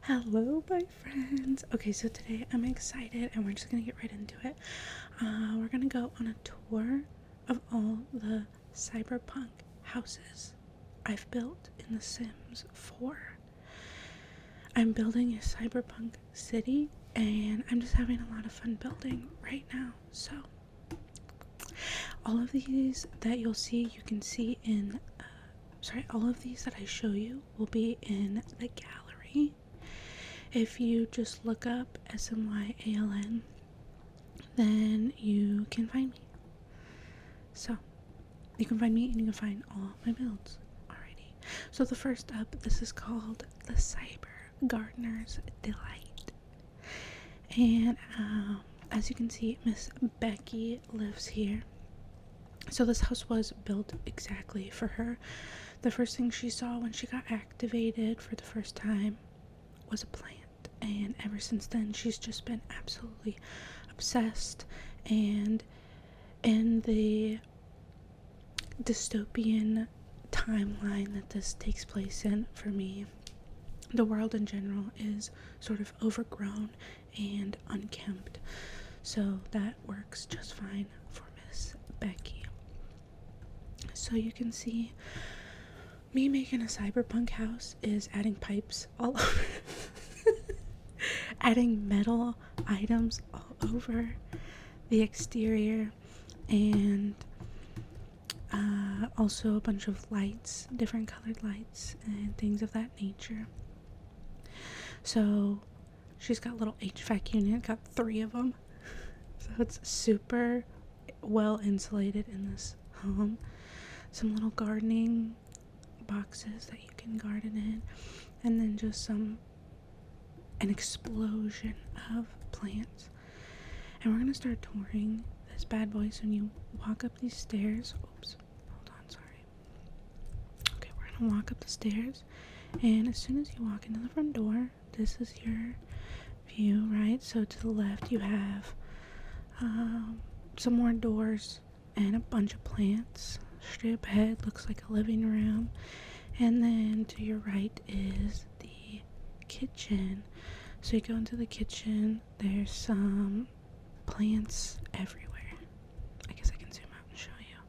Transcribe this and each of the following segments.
Hello, my friends. Okay, so today I'm excited and we're just gonna get right into it. We're gonna go on a tour of all the Cyberpunk houses I've built in The Sims 4. I'm building a Cyberpunk city and I'm just having a lot of fun building right now. So, all of these that you'll see, you can see in, all of these that I show you will be in the gallery. If you just look up SMYALN, then you can find me. So, you can find me and you can find all my builds. Alrighty. So the first up, this is called the Cyber Gardener's Delight. And as you can see, Miss Becky lives here. So this house was built exactly for her. The first thing she saw when she got activated for the first time was a plant. And ever since then, she's just been absolutely obsessed. And in the dystopian timeline that this takes place in, for me, the world in general is sort of overgrown and unkempt. So that works just fine for Miss Becky. So you can see me making a cyberpunk house is adding pipes all over. Adding metal items all over the exterior, and also a bunch of lights, different colored lights and things of that nature. So she's got a little HVAC unit, got 3 of them. So it's super well insulated in this home. Some little gardening boxes that you can garden in, and then just an explosion of plants. And we're gonna start touring this bad boy. So when you walk up these stairs, okay, we're gonna walk up the stairs, and as soon as you walk into the front door, this is your view, right? So to the left you have some more doors and a bunch of plants. Straight up ahead looks like a living room, and then to your right is the kitchen. So you go into the kitchen, there's some plants everywhere. I guess I can zoom out and show you.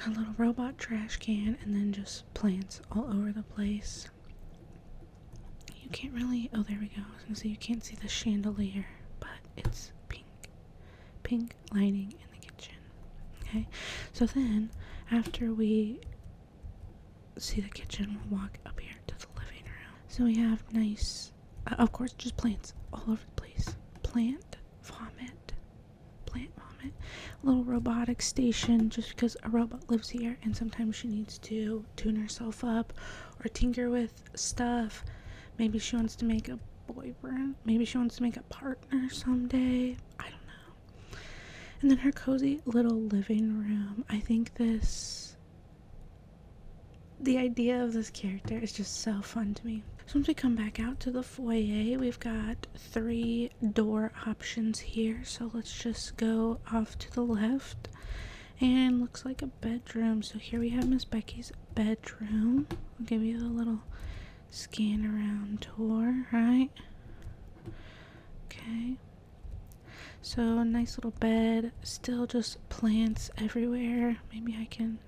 A little robot trash can, and then just plants all over the place. You can't really, oh there we go, I was gonna say you can't see the chandelier, but it's pink lining in the kitchen. Okay, so then after we see the kitchen, we'll walk up here to the living room. So we have nice, of course, just plants all over the place. Plant vomit. A little robotic station, just because a robot lives here and sometimes she needs to tune herself up or tinker with stuff. Maybe she wants to make a boyfriend. Maybe she wants to make a partner someday. I don't know. And then her cozy little living room. I think the idea of this character is just so fun to me. So once we come back out to the foyer, we've got 3 door options here. So let's just go off to the left, and looks like a bedroom. So here we have Miss Becky's bedroom. I'll give you a little scan around tour, right? Okay. So a nice little bed, still just plants everywhere. Maybe I can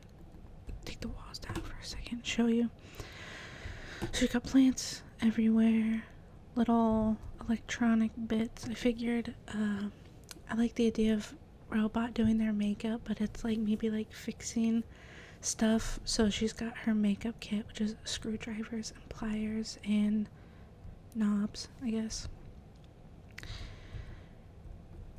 take the walls down for a second and show you. So you got plants everywhere, little electronic bits. I figured I like the idea of robot doing their makeup, but it's like maybe like fixing stuff. So she's got her makeup kit, which is screwdrivers and pliers and knobs, I guess.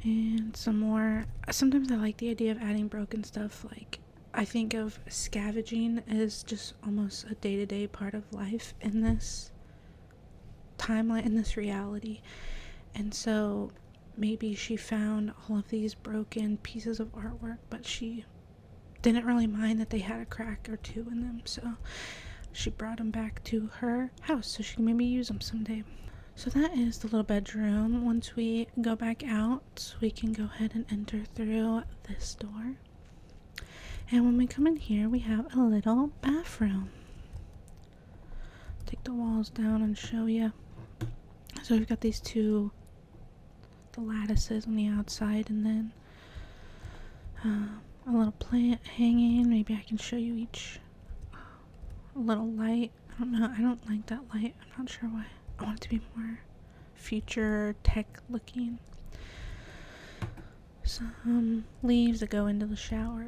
And some more. Sometimes I like the idea of adding broken stuff. Like, I think of scavenging as just almost a day-to-day part of life in this timeline, in this reality. And so maybe she found all of these broken pieces of artwork, but she didn't really mind that they had a crack or 2 in them, so she brought them back to her house so she can maybe use them someday. So that is the little bedroom. Once we go back out, we can go ahead and enter through this door. And when we come in here, we have a little bathroom. Take the walls down and show you. So we've got these the lattices on the outside, and then a little plant hanging. Maybe I can show you each. A little light. I don't know. I don't like that light. I'm not sure why. I want it to be more future tech looking. Some leaves that go into the shower.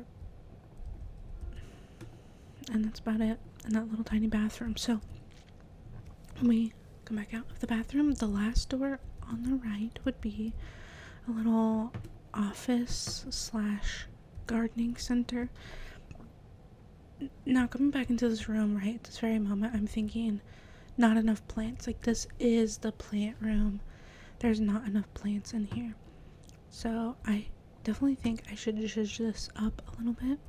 And that's about it in that little tiny bathroom. So when we come back out of the bathroom, the last door on the right would be a little office / gardening center. Now coming back into this room right at this very moment, I'm thinking not enough plants. Like, this is the plant room. There's not enough plants in here. So I definitely think I should zhuzh this up a little bit,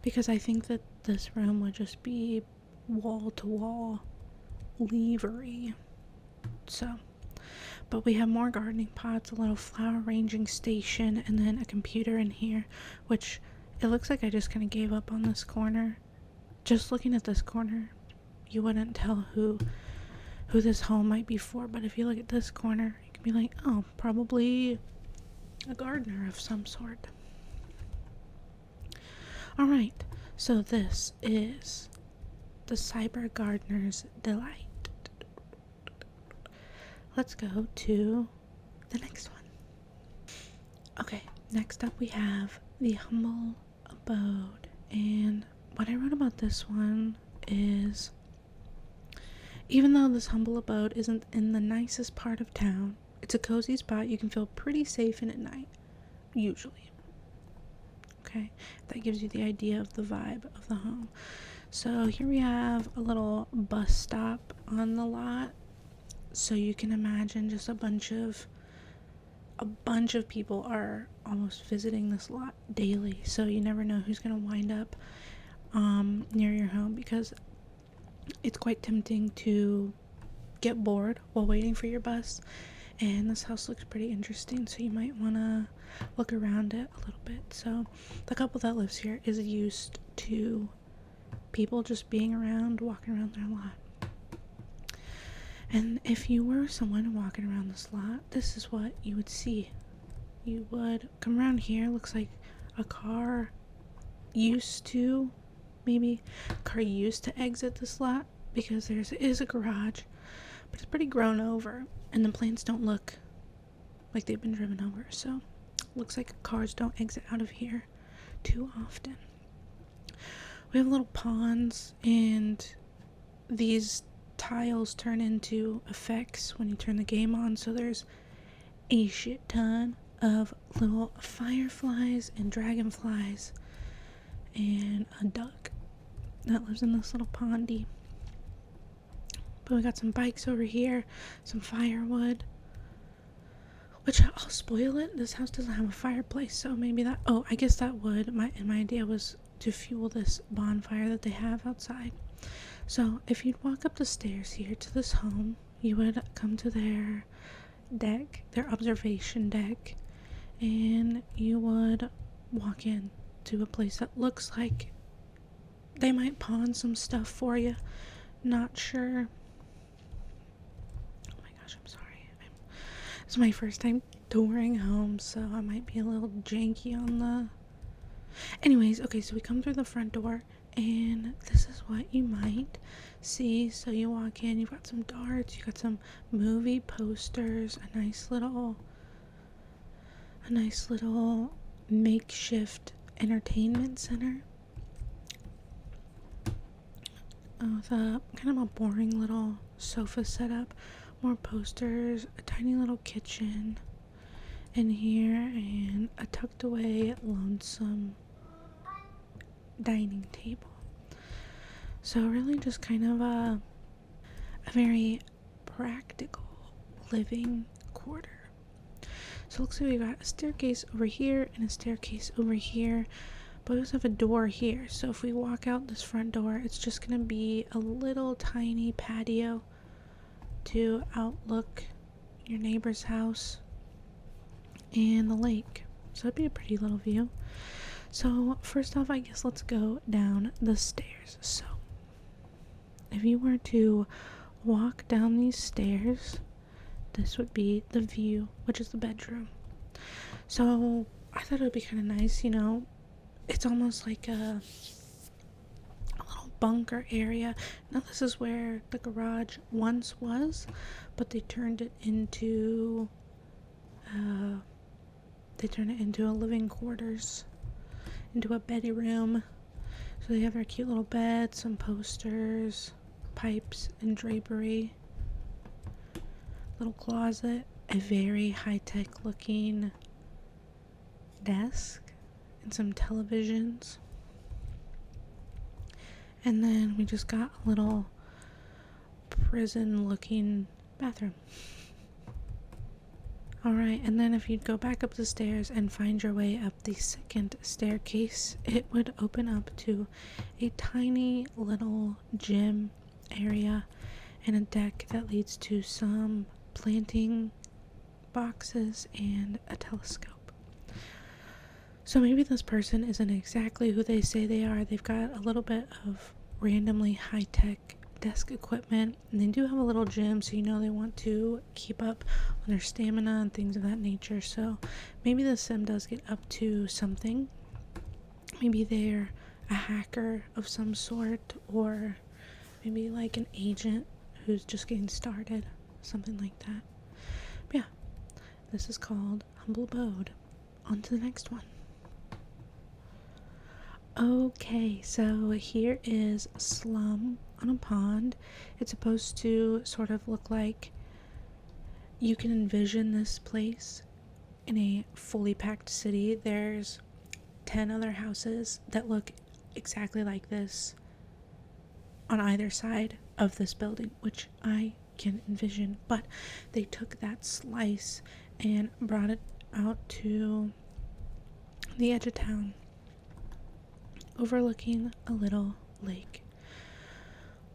because I think that this room would just be wall to wall leavery. So, but we have more gardening pots, a little flower arranging station, and then a computer in here, which it looks like I just kind of gave up on this corner. Just looking at this corner, you wouldn't tell who this home might be for, but if you look at this corner, you can be like, oh, probably a gardener of some sort. Alright, so this is the Cyber Gardener's Delight. Let's go to the next one. Okay, next up we have the Humble Abode. And what I wrote about this one is, even though this Humble Abode isn't in the nicest part of town, it's a cozy spot you can feel pretty safe in at night, usually. Okay, that gives you the idea of the vibe of the home. So here we have a little bus stop on the lot, so you can imagine just a bunch of people are almost visiting this lot daily, so you never know who's going to wind up near your home, because it's quite tempting to get bored while waiting for your bus. And this house looks pretty interesting, so you might want to look around it a little bit. So the couple that lives here is used to people just being around, walking around their lot. And if you were someone walking around this lot, this is what you would see. You would come around here. Looks like a car used to exit this lot, because there is a garage, but it's pretty grown over, and the plants don't look like they've been driven over, so looks like cars don't exit out of here too often. We have little ponds, and these tiles turn into effects when you turn the game on, so there's a shit ton of little fireflies and dragonflies and a duck that lives in this little pondy. But we got some bikes over here, some firewood, which I'll spoil it. This house doesn't have a fireplace, so maybe that, I guess that would, my idea was to fuel this bonfire that they have outside. So if you'd walk up the stairs here to this home, you would come to their deck, their observation deck, and you would walk in to a place that looks like they might pawn some stuff for you. Not sure. Oh my gosh, I'm sorry. It's my first time touring home, so I might be a little janky on the... Anyways, okay, so we come through the front door, and this is what you might see. So you walk in, you've got some darts, you've got some movie posters, a nice little makeshift entertainment center with a kind of a boring little sofa setup, more posters, a tiny little kitchen in here, and a tucked away lonesome dining table. So really just kind of a very practical living quarter. So it looks like we got a staircase over here and a staircase over here, but we also have a door here. So if we walk out this front door, it's just gonna be a little tiny patio to outlook your neighbor's house and the lake. So it'd be a pretty little view. So first off, I guess let's go down the stairs. So if you were to walk down these stairs, this would be the view, which is the bedroom. So I thought it would be kind of nice, you know. It's almost like a little bunker area. Now this is where the garage once was, but they turned it into a living quarters, into a bedroom. So they have their cute little bed, some posters, pipes and drapery, little closet, a very high-tech looking desk, and some televisions. And then we just got a little prison looking bathroom. Alright, and then if you'd go back up the stairs and find your way up the second staircase, it would open up to a tiny little gym area and a deck that leads to some planting boxes and a telescope. So maybe this person isn't exactly who they say they are. They've got a little bit of randomly high-tech desk equipment, and they do have a little gym, so you know they want to keep up on their stamina and things of that nature. So maybe the sim does get up to something. Maybe they're a hacker of some sort, or maybe like an agent who's just getting started, something like that. But yeah, this is called Humble Abode. On to the next one. Okay, so here is Slum on a Pond. It's supposed to sort of look like you can envision this place in a fully packed city. There's 10 other houses that look exactly like this on either side of this building, which I can envision. But they took that slice and brought it out to the edge of town, overlooking a little lake.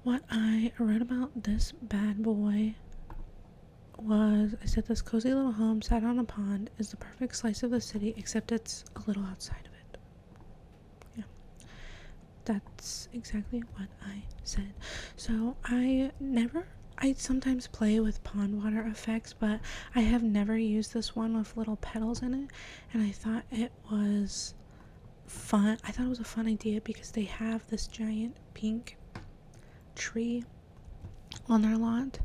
What I wrote about this bad boy was, I said, this cozy little home sat on a pond is the perfect slice of the city, except it's a little outside of it. Yeah, that's exactly what I said. So I sometimes play with pond water effects, but I have never used this one with little petals in it, and I thought it was fun. I thought it was a fun idea because they have this giant pink tree on their lot.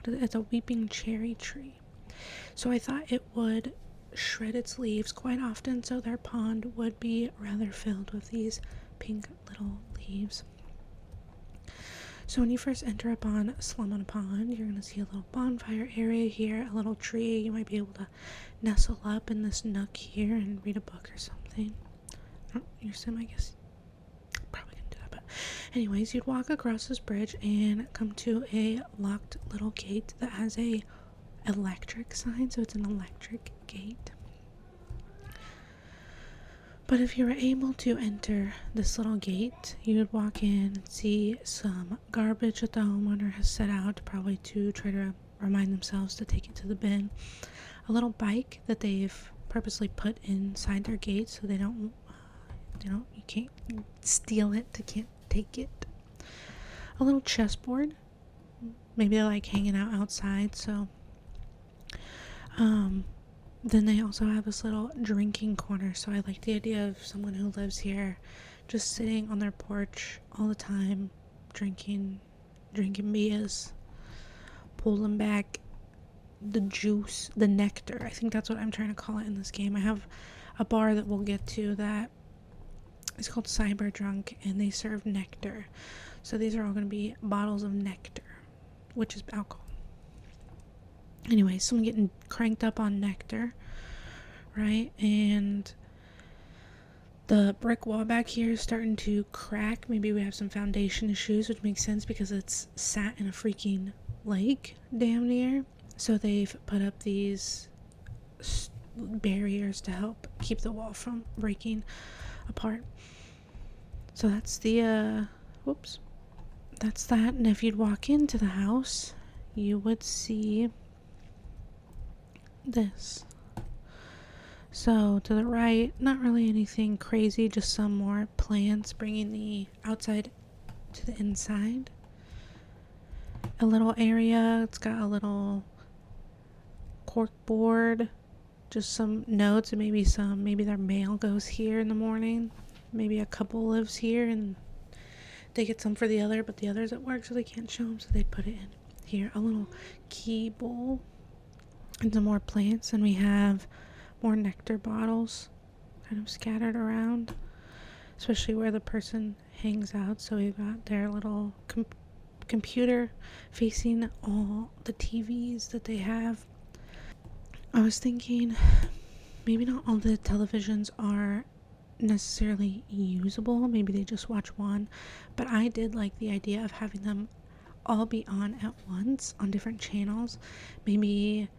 It's a weeping cherry tree. So I thought it would shred its leaves quite often, so their pond would be rather filled with these pink little leaves. So when you first enter upon Slum on a Pond, you're going to see a little bonfire area here, a little tree. You might be able to nestle up in this nook here and read a book or something. Your sim, I guess, probably gonna do that, but anyways, you'd walk across this bridge and come to a locked little gate that has a electric sign, so it's an electric gate. But if you were able to enter this little gate, you would walk in and see some garbage that the homeowner has set out, probably to try to remind themselves to take it to the bin. A little bike that they've purposely put inside their gate so they don't you can't steal it, they can't take it. A little chessboard. Maybe they're like hanging out outside, so then they also have this little drinking corner. So I like the idea of someone who lives here just sitting on their porch all the time, drinking beers, pulling back the juice, the nectar. I think that's what I'm trying to call it in this game. I have a bar that we'll get to that is called Cyberpunk, and they serve nectar. So these are all going to be bottles of nectar, which is alcohol. Anyway, someone getting cranked up on nectar, right? And the brick wall back here is starting to crack. Maybe we have some foundation issues, which makes sense because it's sat in a freaking lake damn near. So they've put up these barriers to help keep the wall from breaking apart. So that's the that's that. And if you'd walk into the house, you would see this. So to the right, not really anything crazy, just some more plants bringing the outside to the inside. a little area. It's got a little cork board, just some notes, and maybe their mail goes here in the morning. Maybe a couple lives here and they get some for the other, but the other's at work, so they can't show them, so they put it in here. A little key bowl and some more plants, and we have more nectar bottles kind of scattered around, especially where the person hangs out. So we've got their little computer facing all the TVs that they have. I was thinking maybe not all the televisions are necessarily usable. Maybe they just watch one, but I did like the idea of having them all be on at once on different channels. Maybe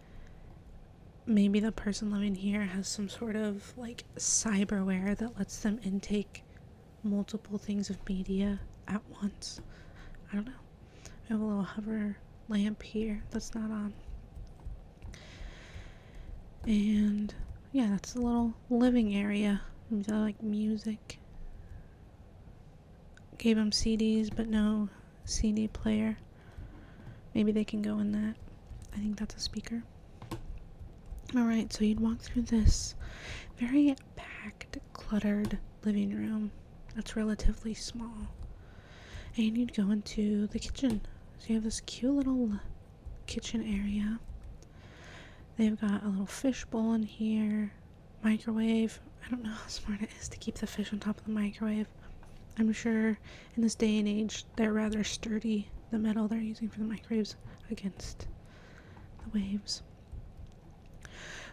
the person living here has some sort of like cyberware that lets them intake multiple things of media at once. I don't know. We have a little hover lamp here that's not on. And yeah, that's a little living area. Maybe I like music. Gave them CDs, but no CD player. Maybe they can go in that. I think that's a speaker. Alright, so you'd walk through this very packed, cluttered living room that's relatively small. And you'd go into the kitchen. So you have this cute little kitchen area. They've got a little fish bowl in here, microwave. I don't know how smart it is to keep the fish on top of the microwave. I'm sure in this day and age they're rather sturdy, the metal they're using for the microwaves, against the waves.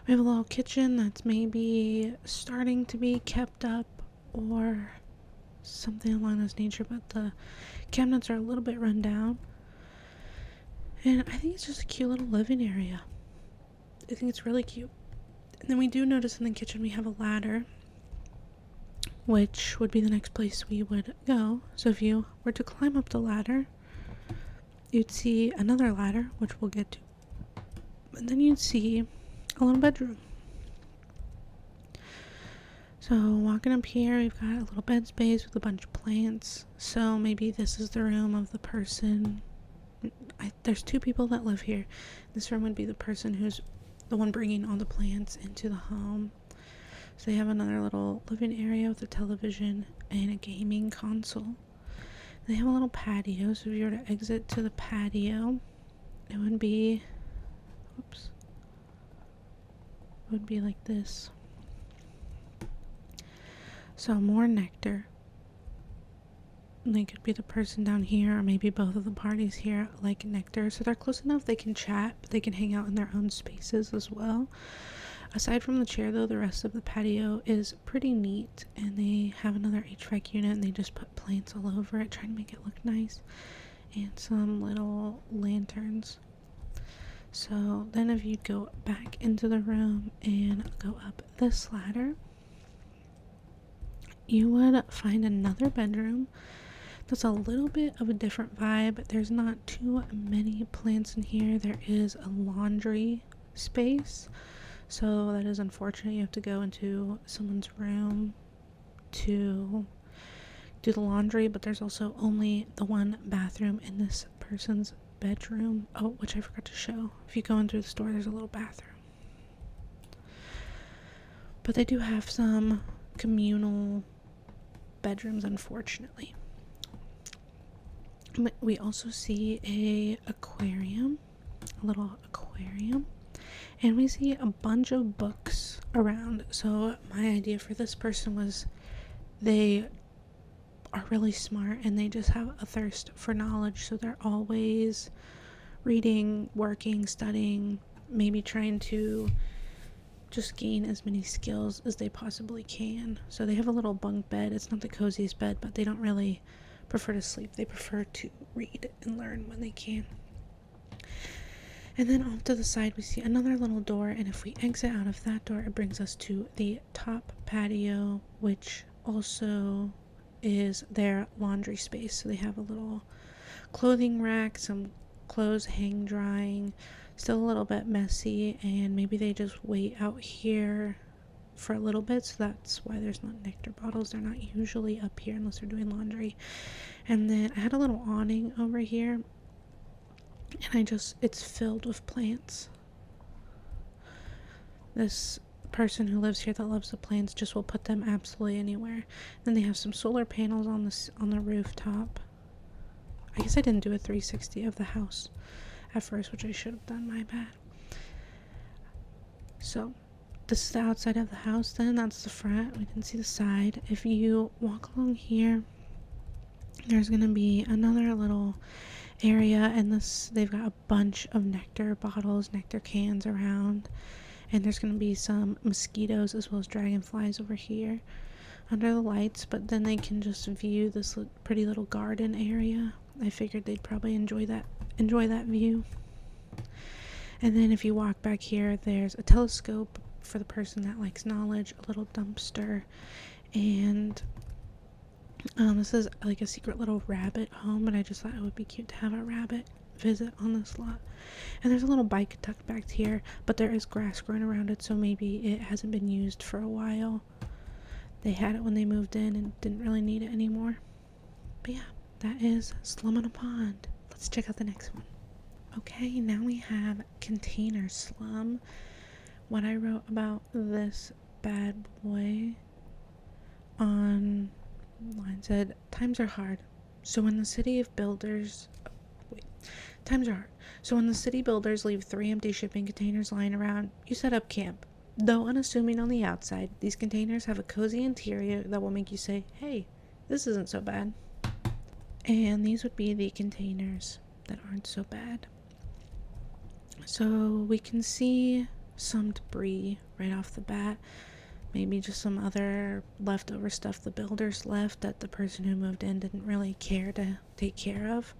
We have a little kitchen that's maybe starting to be kept up or something along this nature, but the cabinets are a little bit run down. And I think it's just a cute little living area. I think it's really cute. And then we do notice in the kitchen we have a ladder, which would be the next place we would go. So if you were to climb up the ladder, you'd see another ladder, which we'll get to. And then you'd see a little bedroom. So walking up here, we've got a little bed space with a bunch of plants. So maybe this is the room of the person. There's two people that live here. This room would be the person who's the one bringing all the plants into the home. So they have another little living area with a television and a gaming console. They have a little patio, so if you were to exit to the patio, it would be like this. So more nectar. They could be the person down here, or maybe both of the parties here like nectar, so they're close enough they can chat, but they can hang out in their own spaces as well. Aside from the chair though, the rest of the patio is pretty neat, and they have another HVAC unit and they just put plants all over it, trying to make it look nice, and some little lanterns. So then if you go back into the room and go up this ladder, you would find another bedroom that's a little bit of a different vibe. There's not too many plants in here. There is a laundry space, so that is unfortunate. You have to go into someone's room to do the laundry, but there's also only the one bathroom in this person's bedroom. Oh, which I forgot to show. If you go in through the door, there's a little bathroom. But they do have some communal bedrooms, unfortunately. But we also see a little aquarium, and we see a bunch of books around. So my idea for this person was they are really smart and they just have a thirst for knowledge, so they're always reading, working, studying, maybe trying to just gain as many skills as they possibly can. So they have a little bunk bed. It's not the coziest bed, but they don't really prefer to sleep. They prefer to read and learn when they can. And then off to the side we see another little door, and if we exit out of that door, it brings us to the top patio, which also is their laundry space. So they have a little clothing rack, some clothes hang drying, still a little bit messy, and maybe they just wait out here for a little bit, so that's why there's not nectar bottles. They're not usually up here unless they're doing laundry. And then I had a little awning over here, And it's filled with plants. This person who lives here that loves the plants just will put them absolutely anywhere. Then they have some solar panels on the rooftop. I guess I didn't do a 360 of the house at first, which I should have done, my bad. So this is the outside of the house. Then that's the front. We can see the side. If you walk along here, there's gonna be another little area, and they've got a bunch of nectar bottles, nectar cans around, and there's gonna be some mosquitoes as well as dragonflies over here under the lights. But then they can just view this pretty little garden area. I figured they'd probably enjoy that view. And then if you walk back here, there's a telescope for the person that likes knowledge, a little dumpster, and this is like a secret little rabbit home, and I just thought it would be cute to have a rabbit visit on this lot. And there's a little bike tucked back here, but there is grass growing around it, so maybe it hasn't been used for a while. They had it when they moved in and didn't really need it anymore. But yeah, that is Slum on a Pond. Let's check out the next one. Okay, now we have Container Slum. What I wrote about this bad boy on line said, times are hard. So when the city builders leave 3 empty shipping containers lying around, you set up camp. Though unassuming on the outside, these containers have a cozy interior that will make you say, hey, this isn't so bad. And these would be the containers that aren't so bad. So we can see some debris right off the bat. Maybe just some other leftover stuff the builders left that the person who moved in didn't really care to take care of.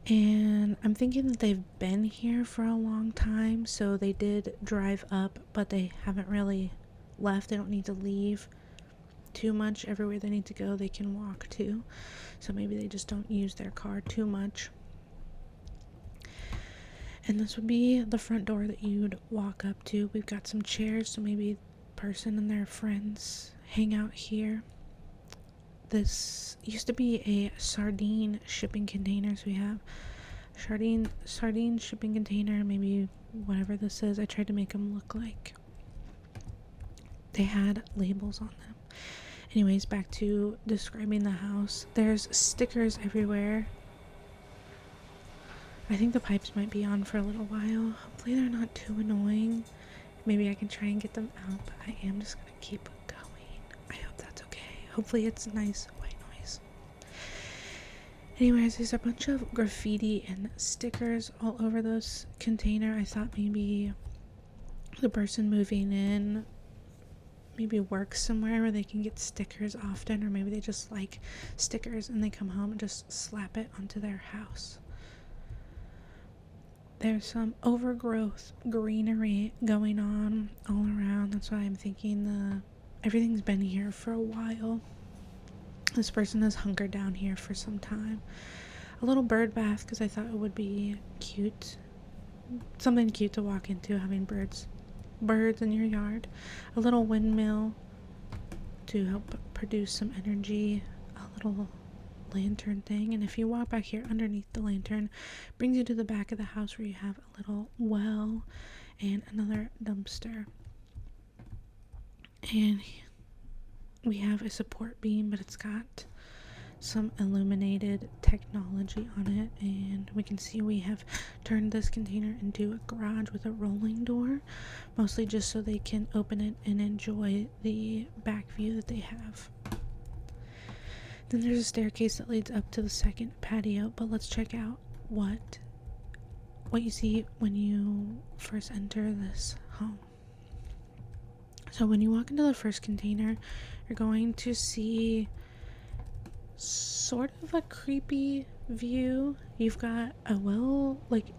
And I'm thinking that they've been here for a long time, so they did drive up, but they haven't really left. They don't need to leave too much. Everywhere they need to go, they can walk to. So maybe they just don't use their car too much. And this would be the front door that you'd walk up to. We've got some chairs, so maybe the person and their friends hang out here. This used to be a sardine shipping container, so we have sardine shipping container, maybe whatever this is. I tried to make them look like they had labels on them. Anyways, back to describing the house. There's stickers everywhere. I think the pipes might be on for a little while. Hopefully they're not too annoying. Maybe I can try and get them out, but I am just gonna keep going. I hope that's okay. Hopefully it's nice white noise. Anyways, there's a bunch of graffiti and stickers all over this container. I thought maybe the person moving in maybe works somewhere where they can get stickers often, or maybe they just like stickers and they come home and just slap it onto their house. There's some overgrowth greenery going on all around. That's why I'm thinking everything's been here for a while. This person has hunkered down here for some time. A little bird bath, because I thought it would be cute. Something cute to walk into, having birds in your yard. A little windmill to help produce some energy. A little lantern thing, and if you walk back here underneath the lantern, brings you to the back of the house where you have a little well and another dumpster, and we have a support beam, but it's got some illuminated technology on it, and we can see we have turned this container into a garage with a rolling door, mostly just so they can open it and enjoy the back view that they have. Then there's a staircase that leads up to the second patio, but let's check out what you see when you first enter this home. So when you walk into the first container, you're going to see sort of a creepy view. You've got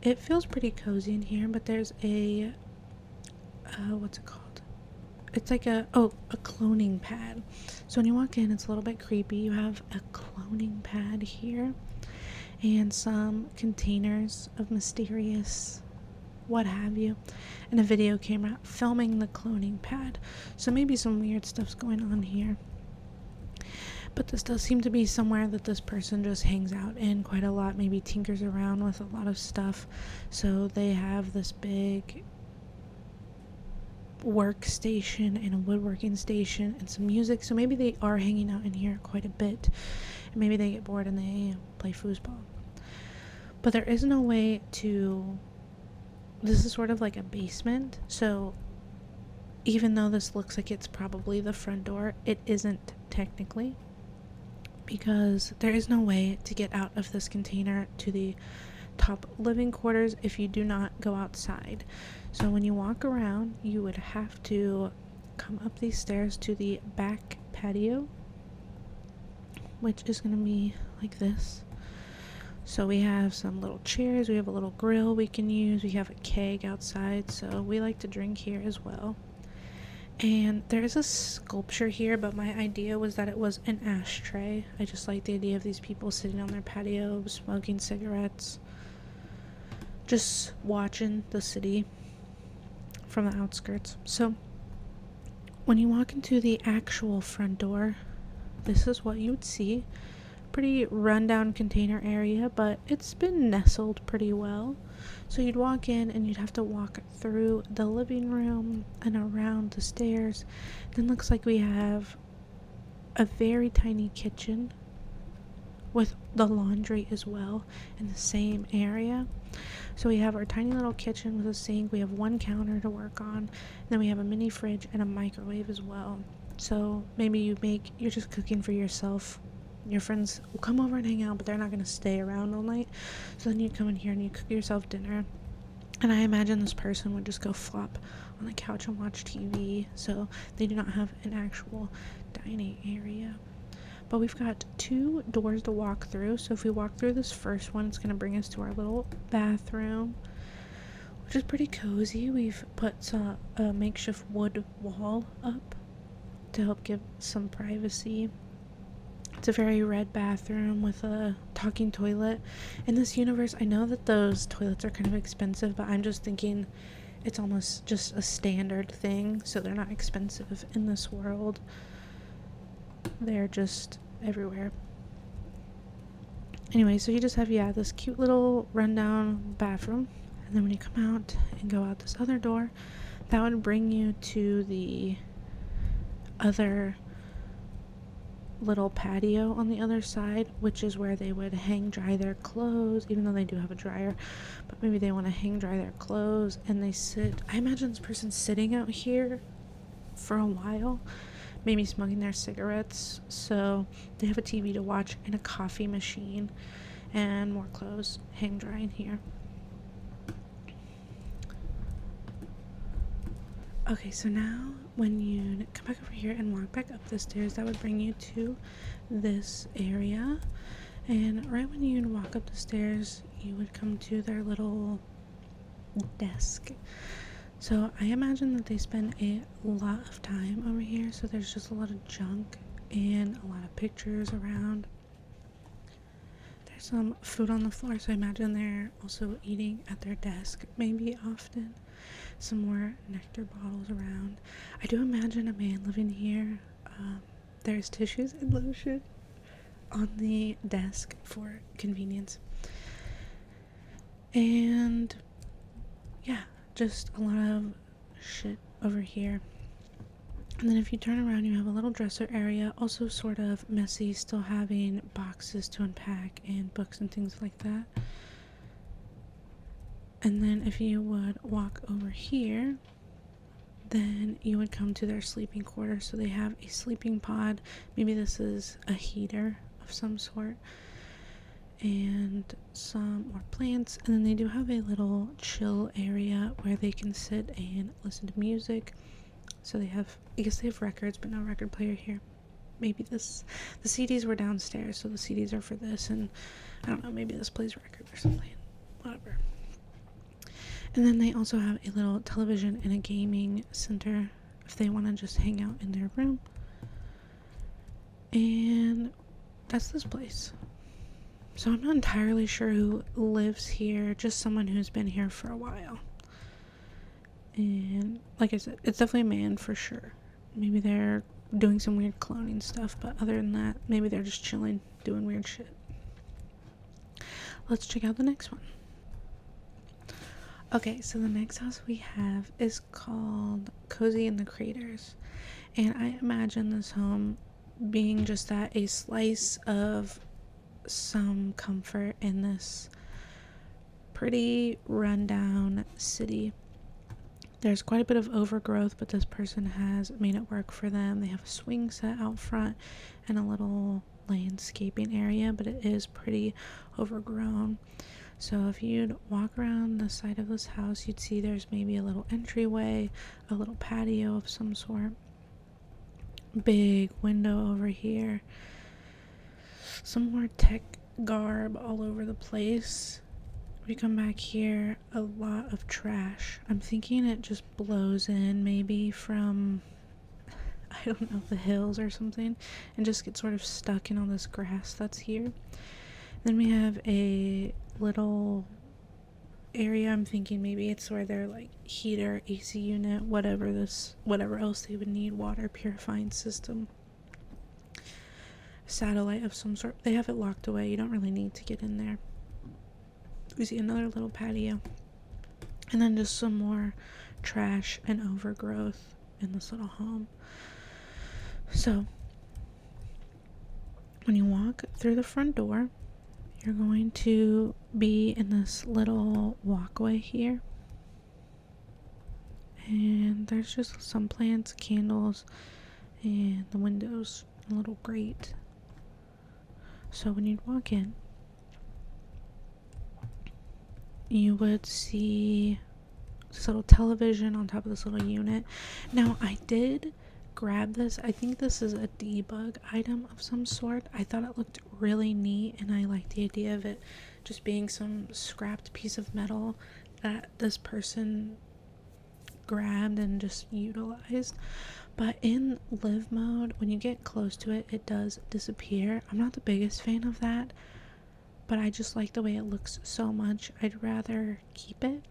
it feels pretty cozy in here, but there's a what's it called? It's like a cloning pad. So when you walk in, it's a little bit creepy. You have a cloning pad here and some containers of mysterious what have you, and a video camera filming the cloning pad. So maybe some weird stuff's going on here. But this does seem to be somewhere that this person just hangs out in quite a lot, maybe tinkers around with a lot of stuff. So they have this big workstation and a woodworking station and some music. So maybe they are hanging out in here quite a bit. And maybe they get bored and they play foosball. But there is no way to... This is sort of like a basement. So even though this looks like it's probably the front door, it isn't technically. Because there is no way to get out of this container to the top living quarters if you do not go outside. So when you walk around, you would have to come up these stairs to the back patio, which is going to be like this. So we have some little chairs, we have a little grill we can use, we have a keg outside, so we like to drink here as well. And there is a sculpture here, but my idea was that it was an ashtray. I just like the idea of these people sitting on their patio, smoking cigarettes, just watching the city from the outskirts. So when you walk into the actual front door, this is what you would see. Pretty rundown container area, but it's been nestled pretty well. So you'd walk in and you'd have to walk through the living room and around the stairs. Then looks like we have a very tiny kitchen with the laundry as well in the same area. So we have our tiny little kitchen with a sink. We have one counter to work on. And then we have a mini fridge and a microwave as well. So maybe you're just cooking for yourself. Your friends will come over and hang out, but they're not going to stay around all night. So then you come in here and you cook yourself dinner. And I imagine this person would just go flop on the couch and watch TV. So they do not have an actual dining area. But we've got 2 doors to walk through. So if we walk through this first one, it's going to bring us to our little bathroom, which is pretty cozy. We've put a makeshift wood wall up to help give some privacy. It's a very red bathroom with a talking toilet. In this universe, I know that those toilets are kind of expensive, but I'm just thinking it's almost just a standard thing, so they're not expensive in this world. They're just everywhere. Anyway, so you just have, this cute little rundown bathroom. And then when you come out and go out this other door, that would bring you to the other little patio on the other side, which is where they would hang dry their clothes, even though they do have a dryer. But maybe they want to hang dry their clothes and they sit. I imagine this person sitting out here for a while, maybe smoking their cigarettes. So they have a TV to watch and a coffee machine, and more clothes hang dry in here. Okay, so now when you come back over here and walk back up the stairs, that would bring you to this area. And right when you walk up the stairs, you would come to their little desk. So I imagine that they spend a lot of time over here. So there's just a lot of junk and a lot of pictures around. There's some food on the floor, so I imagine they're also eating at their desk, maybe often. Some more nectar bottles around. I do imagine a man living here. There's tissues and lotion on the desk for convenience. And yeah, just a lot of shit over here. And then if you turn around, you have a little dresser area, also sort of messy, still having boxes to unpack and books and things like that. And then if you would walk over here, then you would come to their sleeping quarters. So they have a sleeping pod. Maybe this is a heater of some sort. And some more plants. And then they do have a little chill area where they can sit and listen to music. So they have, I guess they have records, but no record player here. Maybe the CDs were downstairs, so the CDs are for this. And I don't know, maybe this plays records or something. Whatever. And then they also have a little television and a gaming center if they want to just hang out in their room. And that's this place. So I'm not entirely sure who lives here, just someone who's been here for a while. And like I said, it's definitely a man for sure. Maybe they're doing some weird cloning stuff, but other than that, maybe they're just chilling, doing weird shit. Let's check out the next one. Okay, so the next house we have is called Cozy in the Craters. And I imagine this home being just that, a slice of some comfort in this pretty rundown city. There's quite a bit of overgrowth, but this person has made it work for them. They have a swing set out front and a little landscaping area, but it is pretty overgrown. So if you'd walk around the side of this house, you'd see there's maybe a little entryway, a little patio of some sort, big window over here, some more tech garb all over the place. We come back here, a lot of trash. I'm thinking it just blows in maybe from, I don't know, the hills or something, and just gets sort of stuck in all this grass that's here. Then we have a little area. I'm thinking maybe it's where their like heater, AC unit, whatever else they would need, water purifying system, satellite of some sort. They have it locked away. You don't really need to get in there. We see another little patio, and then just some more trash and overgrowth in this little home. So when you walk through the front door, you're going to be in this little walkway here, and there's just some plants, candles, and the windows, a little grate. So when you'd walk in, you would see this little television on top of this little unit. Now, I did grab this. I think this is a debug item of some sort. I thought it looked really neat, and I liked the idea of it just being some scrapped piece of metal that this person grabbed and just utilized. But in live mode, when you get close to it, it does disappear. I'm not the biggest fan of that, but I just like the way it looks so much. I'd rather keep it,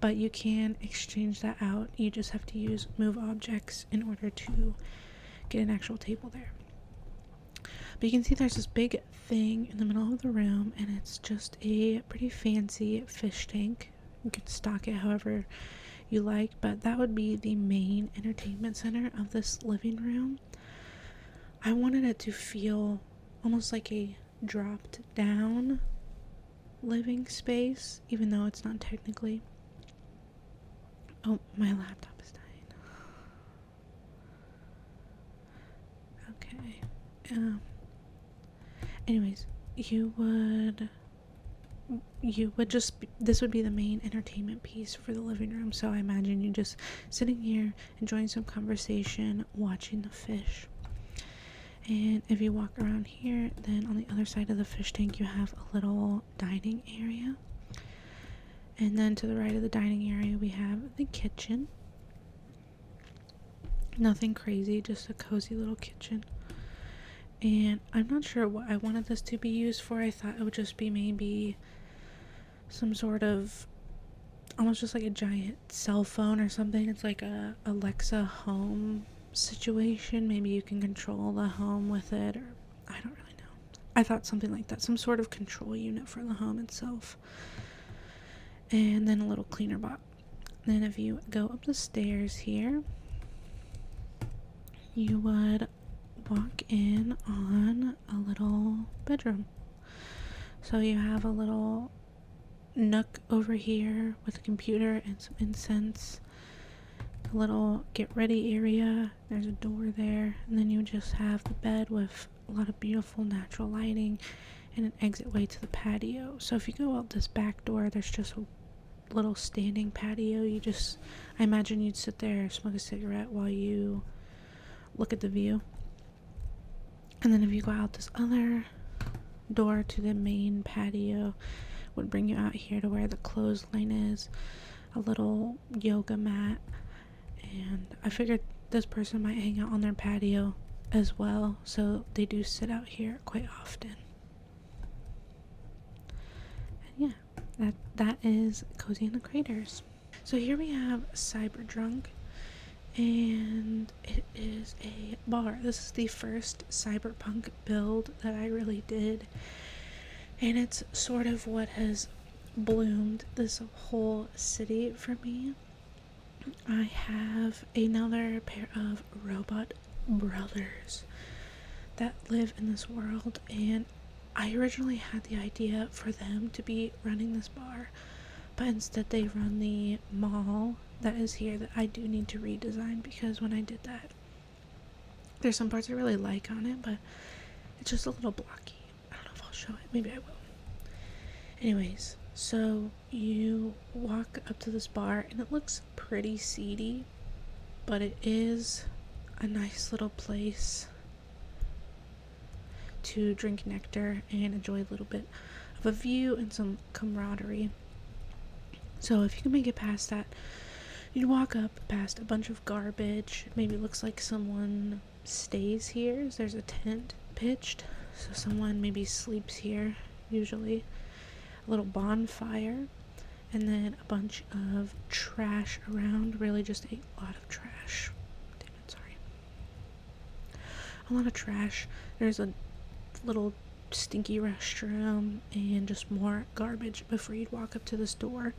but you can exchange that out. You just have to use move objects in order to get an actual table there. But you can see there's this big thing in the middle of the room, and it's just a pretty fancy fish tank. You can stock it however you like, but that would be the main entertainment center of this living room. I wanted it to feel almost like a dropped down living space, even though it's not technically. Oh, my laptop is dying. Okay. Anyways, you would just this would be the main entertainment piece for the living room. So I imagine you just sitting here enjoying some conversation, watching the fish. And if you walk around here, then on the other side of the fish tank, you have a little dining area. And then to the right of the dining area, we have the kitchen. Nothing crazy, just a cozy little kitchen. And I'm not sure what I wanted this to be used for. I thought it would just be maybe some sort of, almost just like a giant cell phone or something. It's like a Alexa home situation. Maybe you can control the home with it, or I don't really know. I thought something like that, some sort of control unit for the home itself. And then a little cleaner bot. Then if you go up the stairs here, you would walk in on a little bedroom. So you have a little nook over here with a computer and some incense, a little get ready area, there's a door there, and then you just have the bed with a lot of beautiful natural lighting and an exit way to the patio. So if you go out this back door, there's just a little standing patio. I imagine you'd sit there, smoke a cigarette while you look at the view. And then if you go out this other door to the main patio, would bring you out here to where the clothesline is, a little yoga mat, and I figured this person might hang out on their patio as well, so they do sit out here quite often. And yeah, that is Cozy in the Craters. So here we have Cyberpunk, and it is a bar. This is the first Cyberpunk build that I really did, and it's sort of what has bloomed this whole city for me. I have another pair of robot brothers that live in this world, and I originally had the idea for them to be running this bar, but instead they run the mall that is here that I do need to redesign, because when I did that, there's some parts I really like on it, but it's just a little blocky. I don't know if I'll show it. Maybe I will. Anyways, so you walk up to this bar, and it looks pretty seedy, but it is a nice little place to drink nectar and enjoy a little bit of a view and some camaraderie. So if you can make it past that, you'd walk up past a bunch of garbage. Maybe it looks like someone stays here. There's a tent pitched, so someone maybe sleeps here, usually. A little bonfire, and then a bunch of trash around. Really just a lot of trash. Damn it, sorry. A lot of trash. There's a little stinky restroom and just more garbage before you'd walk up to this door.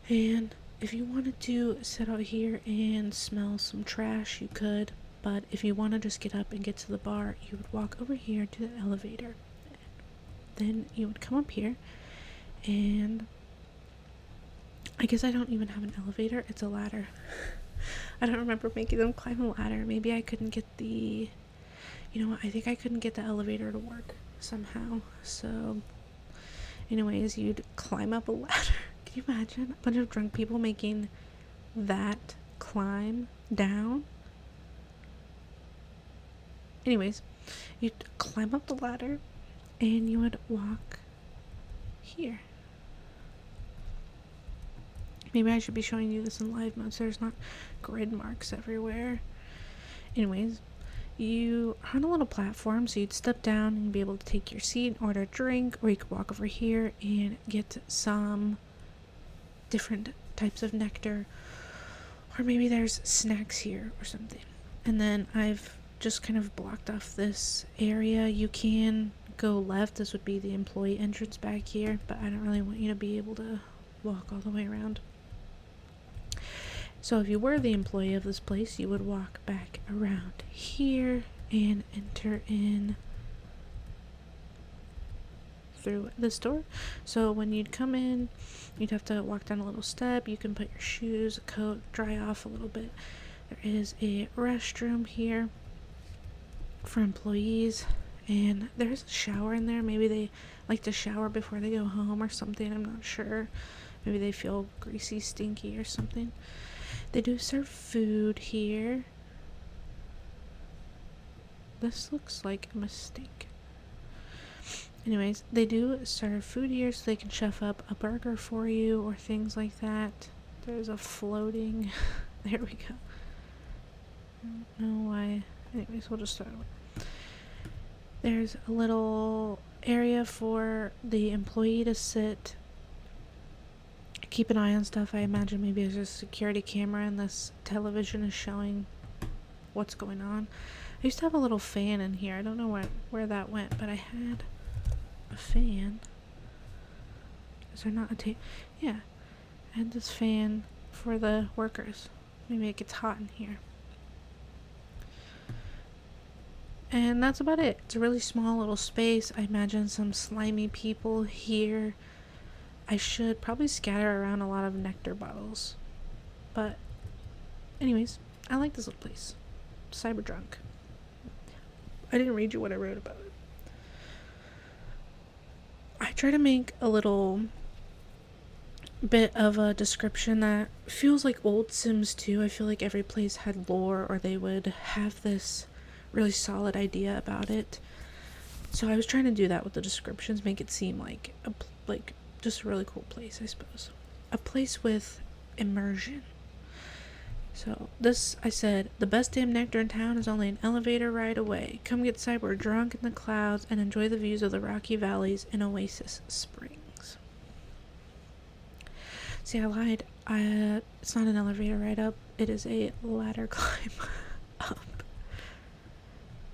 And if you wanted to sit out here and smell some trash, you could, but if you want to just get up and get to the bar, you would walk over here to the elevator. Then you would come up here, and I guess I don't even have an elevator, it's a ladder. I don't remember making them climb a ladder. Maybe I couldn't get the, you know what, I think I couldn't get the elevator to work somehow. So anyways, you'd climb up a ladder. Can you imagine a bunch of drunk people making that climb down? Anyways, you'd climb up the ladder, and you would walk here. Maybe I should be showing you this in live mode so there's not grid marks everywhere. Anyways, you are on a little platform, so you'd step down and be able to take your seat and order a drink, or you could walk over here and get some different types of nectar, or maybe there's snacks here or something. And then I've just kind of blocked off this area. You can go left. This would be the employee entrance back here, but I don't really want you to be able to walk all the way around. So if you were the employee of this place, you would walk back around here and enter in through this door. So when you'd come in, you'd have to walk down a little step. You can put your shoes, a coat, dry off a little bit. There is a restroom here for employees, and there's a shower in there. Maybe they like to shower before they go home or something. I'm not sure. Maybe they feel greasy, stinky or something. They do serve food here. This looks like a mistake. Anyways, they do serve food here, so they can chef up a burger for you or things like that. There's a floating... There we go. I don't know why. Anyways, we'll just start away. There's a little area for the employee to sit, keep an eye on stuff. I imagine maybe there's a security camera and this television is showing what's going on. I used to have a little fan in here. I don't know where that went, but I had a fan. Is there not a yeah, I had this fan for the workers. Maybe it gets hot in here. And that's about it. It's a really small little space. I imagine some slimy people here. I should probably scatter around a lot of nectar bottles. But anyways, I like this little place. Cyberpunk. I didn't read you what I wrote about it. I try to make a little bit of a description that feels like old Sims 2. I feel like every place had lore, or they would have this really solid idea about it. So I was trying to do that with the descriptions, make it seem like just a really cool place, I suppose. A place with immersion. So this, I said, the best damn nectar in town is only an elevator ride away. Come get cyber drunk in the clouds and enjoy the views of the Rocky Valleys in Oasis Springs. See, I lied. It's not an elevator ride up. it is a ladder climb up.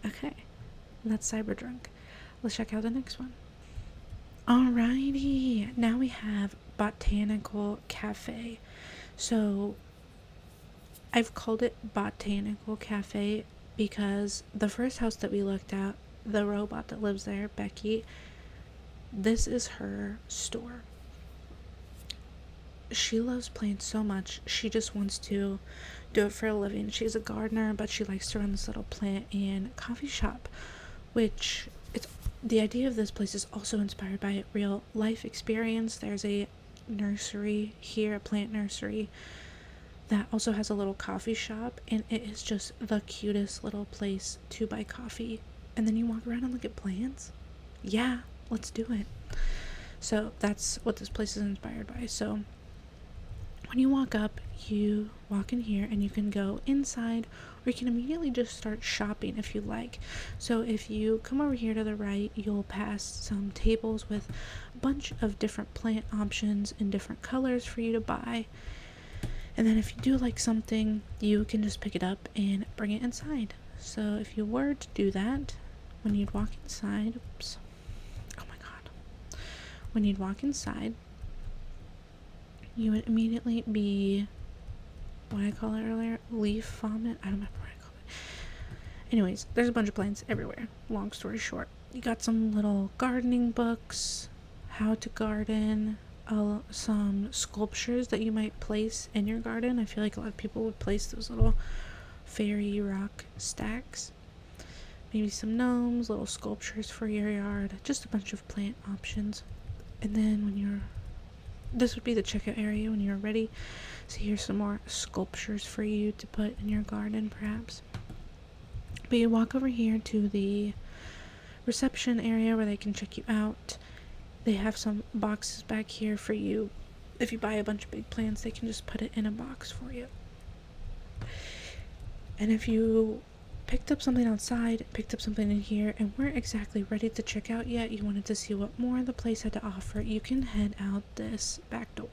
Okay, that's Cyberpunk. Let's check out the next one. Alrighty, now we have Botanical Cafe. So I've called it Botanical Cafe because the first house that we looked at, the robot that lives there, Becky, this is her store. She loves plants so much, she just wants to do it for a living. She's a gardener, but she likes to run this little plant and coffee shop, which it's the idea of this place is also inspired by a real life experience. There's a nursery here, a plant nursery, that also has a little coffee shop, and it is just the cutest little place to buy coffee. And then you walk around and look at plants. Yeah, let's do it. So that's what this place is inspired by. So when you walk up, you walk in here and you can go inside, or you can immediately just start shopping if you like. So if you come over here to the right, you'll pass some tables with a bunch of different plant options in different colors for you to buy. And then if you do like something, you can just pick it up and bring it inside. So if you were to do that, when you'd walk inside, when you'd walk inside, you would immediately be, what I call it earlier, leaf vomit. I don't remember what I called it. Anyways, there's a bunch of plants everywhere. Long story short, you got some little gardening books, how to garden, some sculptures that you might place in your garden. I feel like a lot of people would place those little fairy rock stacks. Maybe some gnomes, little sculptures for your yard, just a bunch of plant options. And then this would be the checkout area when you're ready. So here's some more sculptures for you to put in your garden, perhaps. But you walk over here to the reception area where they can check you out. They have some boxes back here for you. If you buy a bunch of big plants, they can just put it in a box for you. And if you picked up something outside, picked up something in here, and weren't exactly ready to check out yet, you wanted to see what more the place had to offer, you can head out this back door.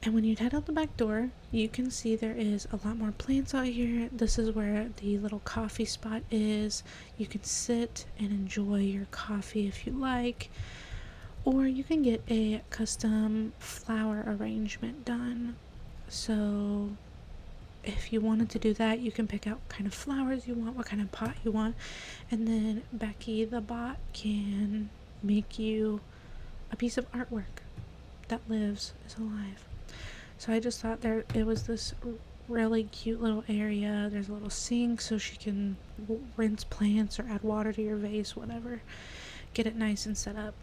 And when you head out the back door, you can see there is a lot more plants out here. This is where the little coffee spot is. You can sit and enjoy your coffee if you like, or you can get a custom flower arrangement done. So if you wanted to do that, you can pick out what kind of flowers you want, what kind of pot you want, and then Becky the bot can make you a piece of artwork that lives, is alive. So I just thought it was this really cute little area. There's a little sink so she can rinse plants or add water to your vase, whatever. Get it nice and set up.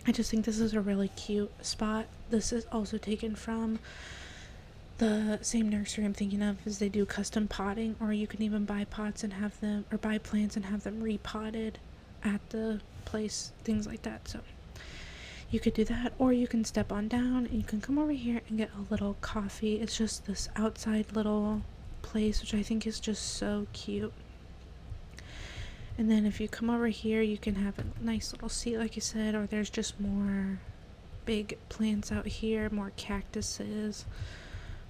I just think this is a really cute spot. This is also taken from the same nursery I'm thinking of, is they do custom potting, or you can even buy pots and have them, or buy plants and have them repotted at the place, things like that. So you could do that, or you can step on down and you can come over here and get a little coffee. It's just this outside little place, which I think is just so cute. And then if you come over here, you can have a nice little seat, like I said, or there's just more big plants out here, more cactuses,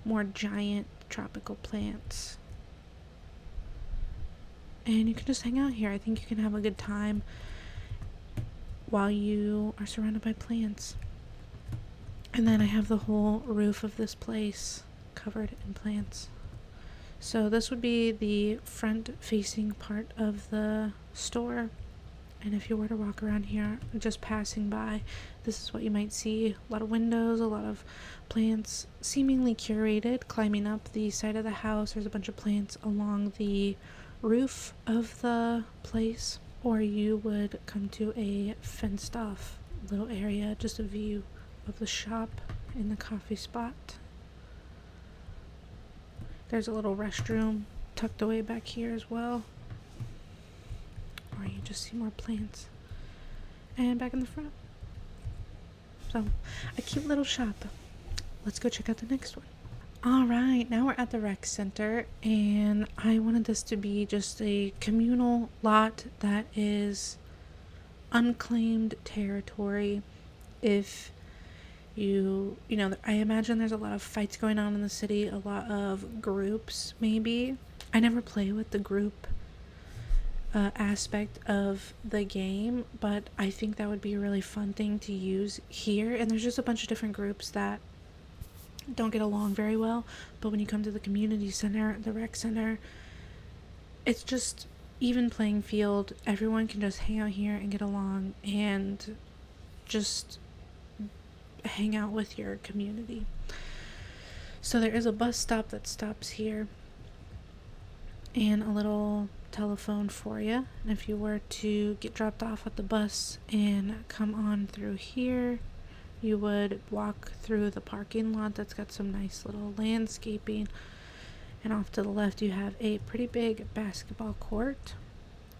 more giant tropical plants. And you can just hang out here. I think you can have a good time while you are surrounded by plants. And then I have the whole roof of this place covered in plants. So this would be the front facing part of the store. And if you were to walk around here, just passing by, this is what you might see. A lot of windows, a lot of plants, seemingly curated, climbing up the side of the house. There's a bunch of plants along the roof of the place. Or you would come to a fenced off little area, just a view of the shop and the coffee spot. There's a little restroom tucked away back here as well. Or you just see more plants. And back in the front. So, a cute little shop. Let's go check out the next one. Alright, now we're at the rec center, and I wanted this to be just a communal lot that is unclaimed territory. If You know, I imagine there's a lot of fights going on in the city, a lot of groups maybe. I never play with the group aspect of the game, but I think that would be a really fun thing to use here. And there's just a bunch of different groups that don't get along very well, but when you come to the community center, the rec center, it's just even playing field. Everyone can just hang out here and get along and just hang out with your community. So there is a bus stop that stops here and a little telephone for you. And if you were to get dropped off at the bus and come on through here, you would walk through the parking lot that's got some nice little landscaping, and off to the left you have a pretty big basketball court.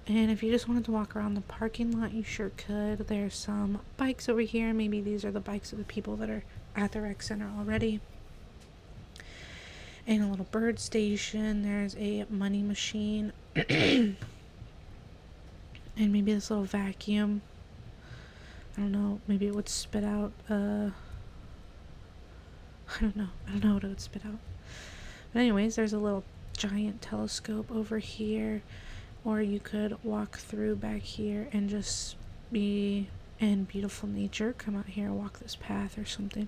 And if you just wanted to walk around the parking lot, you sure could. There's some bikes over here. Maybe these are the bikes of the people that are at the rec center already. And a little bird station. There's a money machine. And maybe this little vacuum. I don't know. Maybe it would spit out. I don't know what it would spit out. But anyways, there's a little giant telescope over here. Or you could walk through back here and just be in beautiful nature. Come out here and walk this path or something.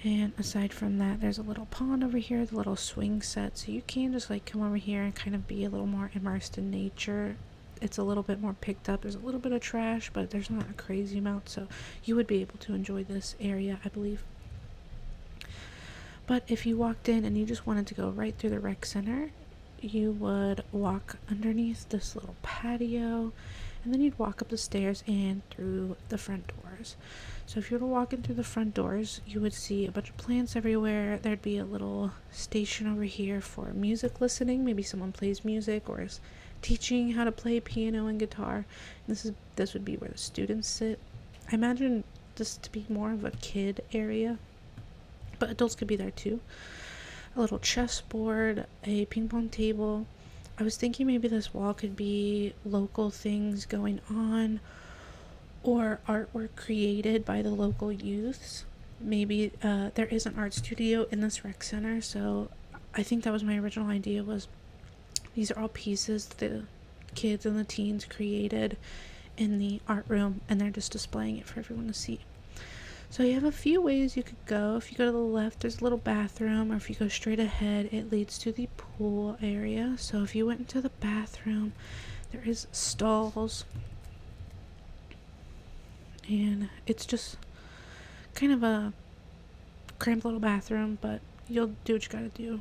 And aside from that, there's a little pond over here, the little swing set. So you can just like come over here and kind of be a little more immersed in nature. It's a little bit more picked up. There's a little bit of trash, but there's not a crazy amount. So you would be able to enjoy this area, I believe. But if you walked in and you just wanted to go right through the rec center, you would walk underneath this little patio, and then you'd walk up the stairs and through the front doors. So if you were to walk in through the front doors, you would see a bunch of plants everywhere. There'd be a little station over here for music listening. Maybe someone plays music or is teaching how to play piano and guitar. And this would be where the students sit. I imagine this to be more of a kid area, but adults could be there too. A little chessboard, a ping pong table. I was thinking maybe this wall could be local things going on or artwork created by the local youths. Maybe there is an art studio in this rec center, so I think that was my original idea, was these are all pieces the kids and the teens created in the art room, and they're just displaying it for everyone to see. So you have a few ways you could go. If you go to the left, there's a little bathroom, or if you go straight ahead, it leads to the pool area. So if you went into the bathroom, there is stalls, and it's just kind of a cramped little bathroom, but you'll do what you gotta do.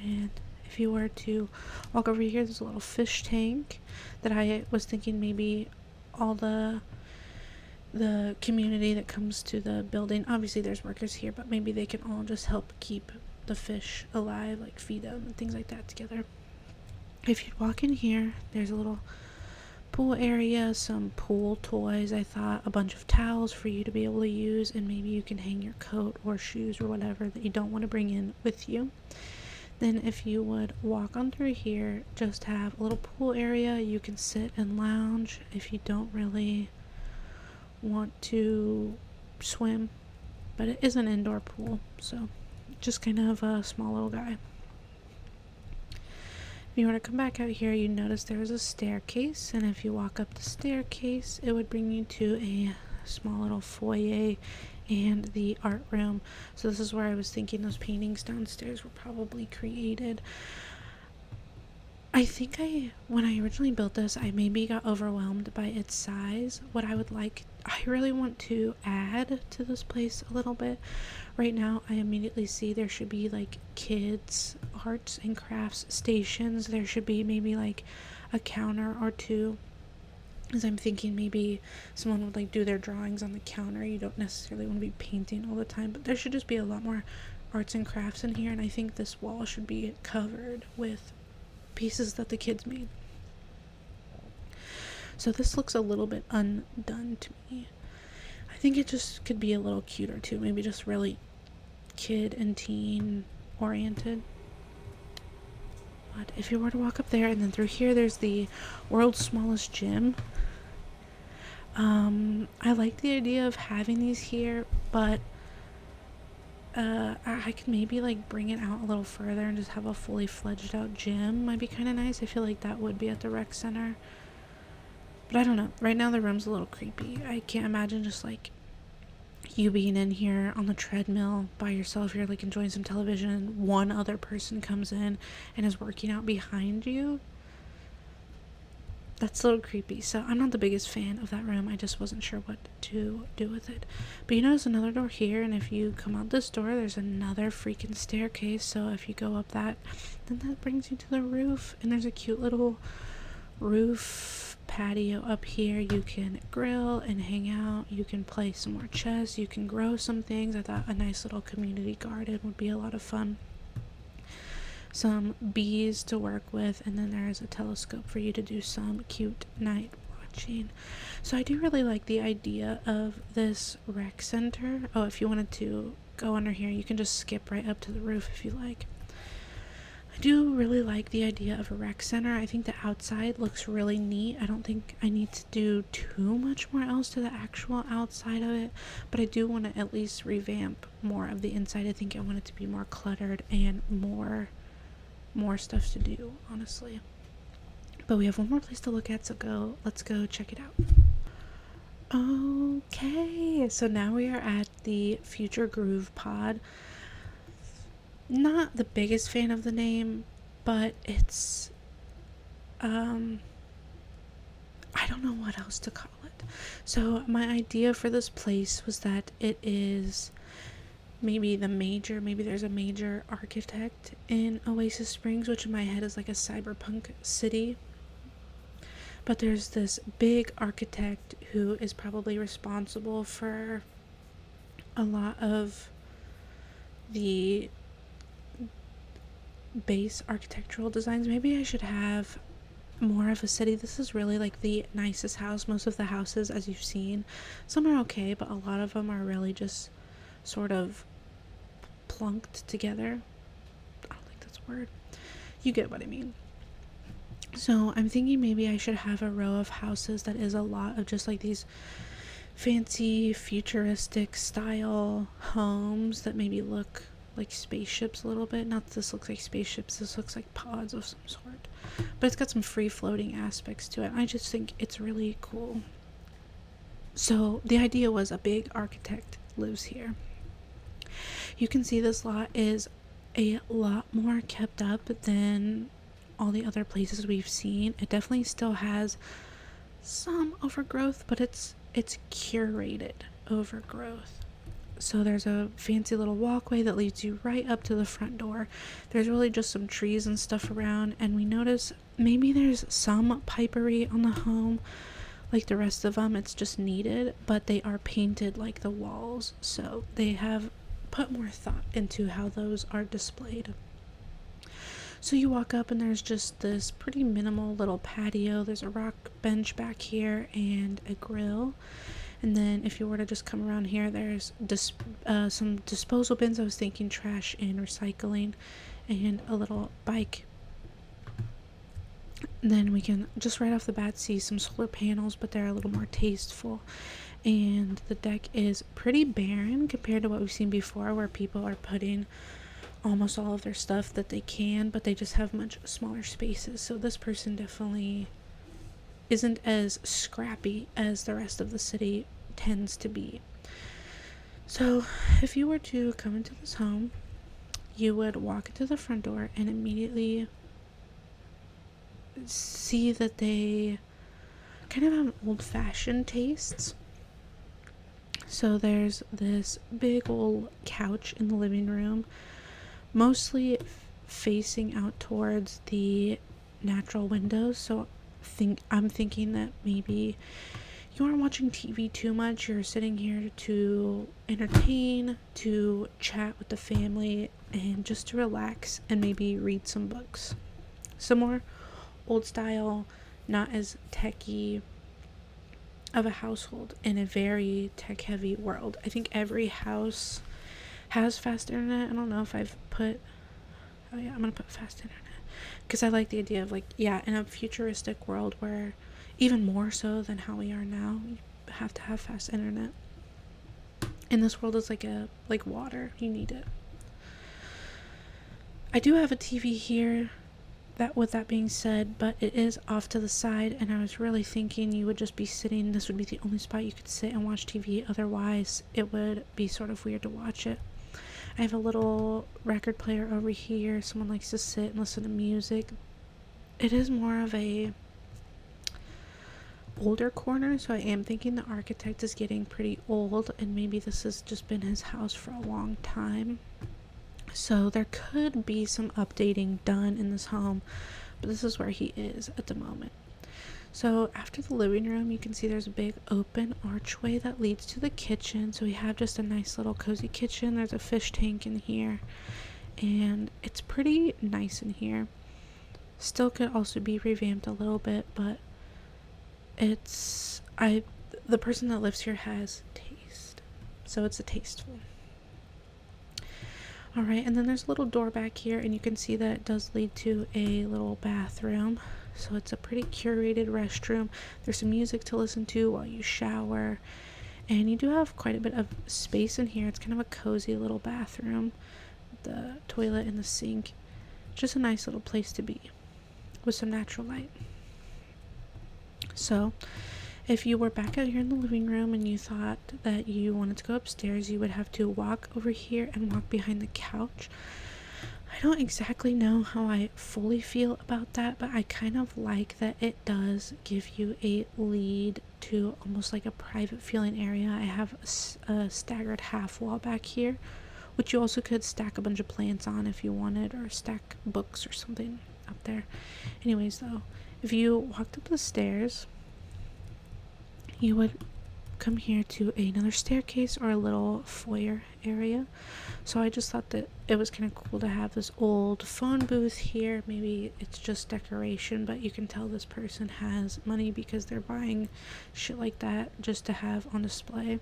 And if you were to walk over here, there's a little fish tank that I was thinking maybe all the community that comes to the building, obviously there's workers here, but maybe they can all just help keep the fish alive, like feed them and things like that together. If you walk in here, there's a little pool area, some pool toys, I thought, a bunch of towels for you to be able to use, and maybe you can hang your coat or shoes or whatever that you don't want to bring in with you. Then if you would walk on through here, just have a little pool area. You can sit and lounge if you don't really want to swim, but it is an indoor pool, so just kind of a small little guy. If you were to come back out here, you notice there's a staircase, and if you walk up the staircase, it would bring you to a small little foyer and the art room. So this is where I was thinking those paintings downstairs were probably created. I think when I originally built this, I maybe got overwhelmed by its size. I really want to add to this place a little bit. Right now, I immediately see there should be like kids' arts and crafts stations. There should be maybe like a counter or two, as I'm thinking maybe someone would like do their drawings on the counter. You don't necessarily want to be painting all the time, but there should just be a lot more arts and crafts in here, and I think this wall should be covered with pieces that the kids made. So this looks a little bit undone to me. I think it just could be a little cuter too, maybe just really kid and teen oriented. But if you were to walk up there and then through here, there's the world's smallest gym. I like the idea of having these here, but I could maybe like bring it out a little further and just have a fully fledged out gym. Might be kind of nice. I feel like that would be at the rec center. But I don't know. Right now the room's a little creepy. I can't imagine just like you being in here on the treadmill by yourself. You're like enjoying some television and one other person comes in and is working out behind you. That's a little creepy. So I'm not the biggest fan of that room. I just wasn't sure what to do with it. But you notice another door here, and if you come out this door, there's another freaking staircase. So if you go up that, then that brings you to the roof, and there's a cute little roof patio up here. You can grill and hang out. You can play some more chess. You can grow some things. I thought a nice little community garden would be a lot of fun. Some bees to work with, and then there's a telescope for you to do some cute night watching. So I do really like the idea of this rec center. Oh, if you wanted to go under here, you can just skip right up to the roof if you like. I do really like the idea of a rec center. I think the outside looks really neat. I don't think I need to do too much more else to the actual outside of it, but I do want to at least revamp more of the inside. I think I want it to be more cluttered and more stuff to do, honestly. But we have one more place to look at, so let's go check it out. Okay, so now we are at the Future Groove Pod. Not the biggest fan of the name, but it's I don't know what else to call it. So my idea for this place was that it is maybe there's a major architect in Oasis Springs, which in my head is like a cyberpunk city. But there's this big architect who is probably responsible for a lot of the base architectural designs. Maybe I should have more of a city. This is really like the nicest house. Most of the houses, as you've seen, some are okay, but a lot of them are really just sort of plunked together. I don't think that's a word. You get what I mean. So I'm thinking maybe I should have a row of houses that is a lot of just like these fancy futuristic style homes that maybe look like spaceships a little bit. Not that this looks like spaceships, this looks like pods of some sort, but it's got some free floating aspects to it. I just think it's really cool. So the idea was a big architect lives here. You can see this lot is a lot more kept up than all the other places we've seen. It definitely still has some overgrowth, but it's curated overgrowth. So there's a fancy little walkway that leads you right up to the front door. There's really just some trees and stuff around, and we notice maybe there's some pipery on the home. Like the rest of them, it's just needed, but they are painted like the walls, so they have put more thought into how those are displayed. So you walk up and there's just this pretty minimal little patio. There's a rock bench back here and a grill. And then if you were to just come around here, there's some disposal bins. I was thinking trash and recycling, and a little bike. And then we can just right off the bat see some solar panels, but they're a little more tasteful. And the deck is pretty barren compared to what we've seen before, where people are putting almost all of their stuff that they can, but they just have much smaller spaces. So this person definitely isn't as scrappy as the rest of the city tends to be. So if you were to come into this home, you would walk into the front door and immediately see that they kind of have old-fashioned tastes. So there's this big old couch in the living room, mostly facing out towards the natural windows. So I'm thinking that maybe you aren't watching TV too much. You're sitting here to entertain, to chat with the family, and just to relax and maybe read some books. Some more old style, not as techy of a household in a very tech heavy world. I think every house has fast internet. I don't know if I've put, oh yeah, I'm gonna put fast internet, because I like the idea of like, yeah, in a futuristic world where even more so than how we are now, have to have fast internet. And this world is like water. You need it. I do have a TV here, that with that being said, but it is off to the side, and I was really thinking you would just be sitting, this would be the only spot you could sit and watch TV, otherwise it would be sort of weird to watch it. I have a little record player over here. Someone likes to sit and listen to music. It is more of a older corner, so I am thinking the architect is getting pretty old, and maybe this has just been his house for a long time. So there could be some updating done in this home, but this is where he is at the moment. So after the living room, you can see there's a big open archway that leads to the kitchen. So we have just a nice little cozy kitchen. There's a fish tank in here, and it's pretty nice in here. Still could also be revamped a little bit, but the person that lives here has taste, so it's a tasteful. Alright, and then there's a little door back here, and you can see that it does lead to a little bathroom. So it's a pretty curated restroom. There's some music to listen to while you shower, and you do have quite a bit of space in here. It's kind of a cozy little bathroom, the toilet and the sink. Just a nice little place to be with some natural light. So if you were back out here in the living room and you thought that you wanted to go upstairs, you would have to walk over here and walk behind the couch. I don't exactly know how I fully feel about that, but I kind of like that it does give you a lead to almost like a private feeling area. I have a staggered half wall back here, which you also could stack a bunch of plants on if you wanted, or stack books or something up there. Anyways, though, if you walked up the stairs, you would come here to another staircase or a little foyer area. So I just thought that it was kind of cool to have this old phone booth here. Maybe it's just decoration, but you can tell this person has money because they're buying shit like that just to have on display.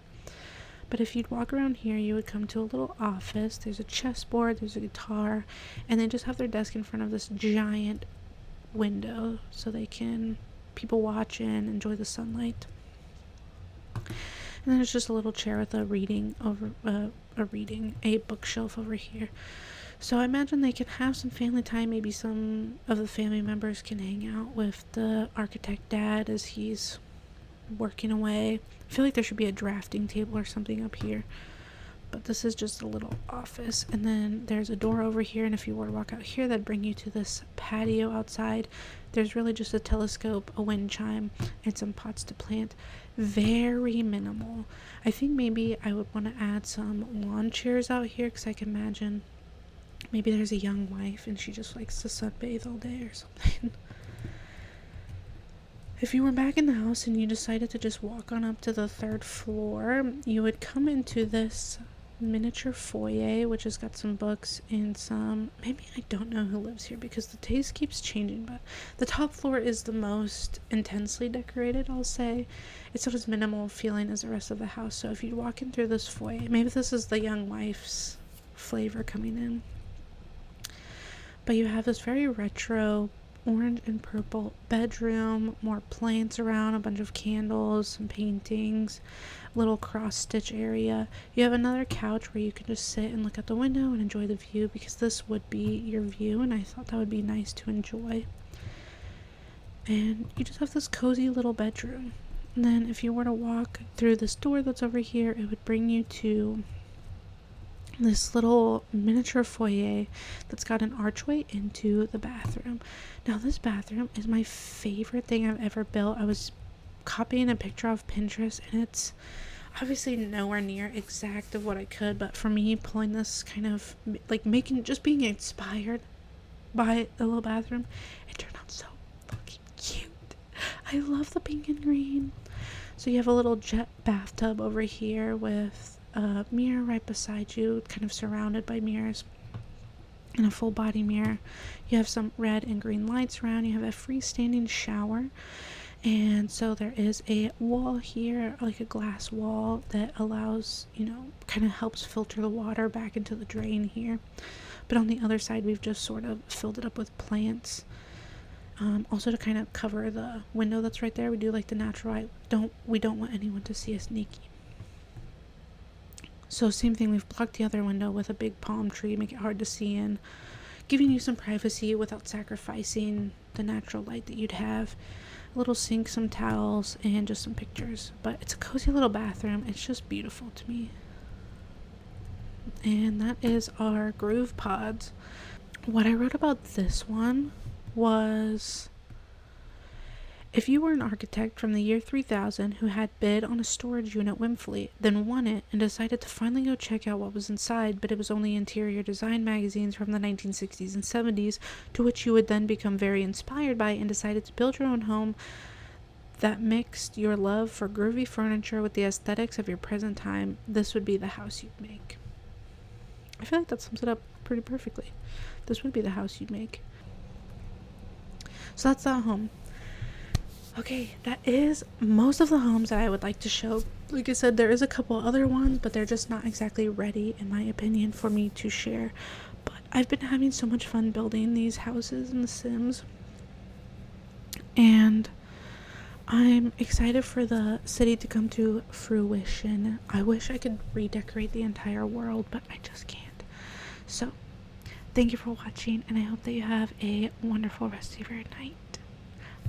But if you'd walk around here, you would come to a little office. There's a chessboard, there's a guitar, and they just have their desk in front of this giant window so they can people watch and enjoy the sunlight. And then there's just a little chair with a bookshelf over here. So I imagine they can have some family time. Maybe some of the family members can hang out with the architect dad as he's working away. I feel like there should be a drafting table or something up here, but this is just a little office. And then there's a door over here, and if you were to walk out here, that'd bring you to this patio outside. There's really just a telescope, a wind chime, and some pots to plant. Very minimal. I think maybe I would want to add some lawn chairs out here, because I can imagine maybe there's a young wife and she just likes to sunbathe all day or something. If you were back in the house and you decided to just walk on up to the third floor, you would come into this miniature foyer, which has got some books and some, maybe I don't know who lives here because the taste keeps changing, but the top floor is the most intensely decorated, I'll say. It's not as minimal feeling as the rest of the house. So if you walk in through this foyer, maybe this is the young wife's flavor coming in, but you have this very retro orange and purple bedroom, more plants around, a bunch of candles, some paintings, little cross stitch area. You have another couch where you can just sit and look out the window and enjoy the view, because this would be your view, and I thought that would be nice to enjoy. And you just have this cozy little bedroom. And then if you were to walk through this door that's over here, it would bring you to this little miniature foyer that's got an archway into the bathroom. Now this bathroom is my favorite thing I've ever built. I was copying a picture off Pinterest, and it's obviously nowhere near exact of what I could, but for me, pulling this kind of like being inspired by the little bathroom, it turned out so fucking cute. I love the pink and green. So you have a little jet bathtub over here with a mirror right beside you, kind of surrounded by mirrors, and a full body mirror. You have some red and green lights around. You have a freestanding shower, and so there is a wall here, like a glass wall, that allows, kind of helps filter the water back into the drain here. But on the other side, we've just sort of filled it up with plants. Also to kind of cover the window that's right there. We do like the natural light. We don't want anyone to see us sneaky. So same thing, we've blocked the other window with a big palm tree, make it hard to see in, giving you some privacy without sacrificing the natural light that you'd have. A little sink, some towels, and just some pictures. But it's a cozy little bathroom. It's just beautiful to me. And that is our groove pods. What I wrote about this one was, if you were an architect from the year 3000 who had bid on a storage unit whimfully, then won it and decided to finally go check out what was inside, but it was only interior design magazines from the 1960s and 70s, to which you would then become very inspired by and decided to build your own home that mixed your love for groovy furniture with the aesthetics of your present time, this would be the house you'd make. I feel like that sums it up pretty perfectly. This would be the house you'd make. So that's that home. Okay, that is most of the homes that I would like to show. Like I said, there is a couple other ones, but they're just not exactly ready, in my opinion, for me to share. But I've been having so much fun building these houses in The Sims. And I'm excited for the city to come to fruition. I wish I could redecorate the entire world, but I just can't. So, thank you for watching, and I hope that you have a wonderful rest of your night.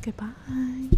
Goodbye.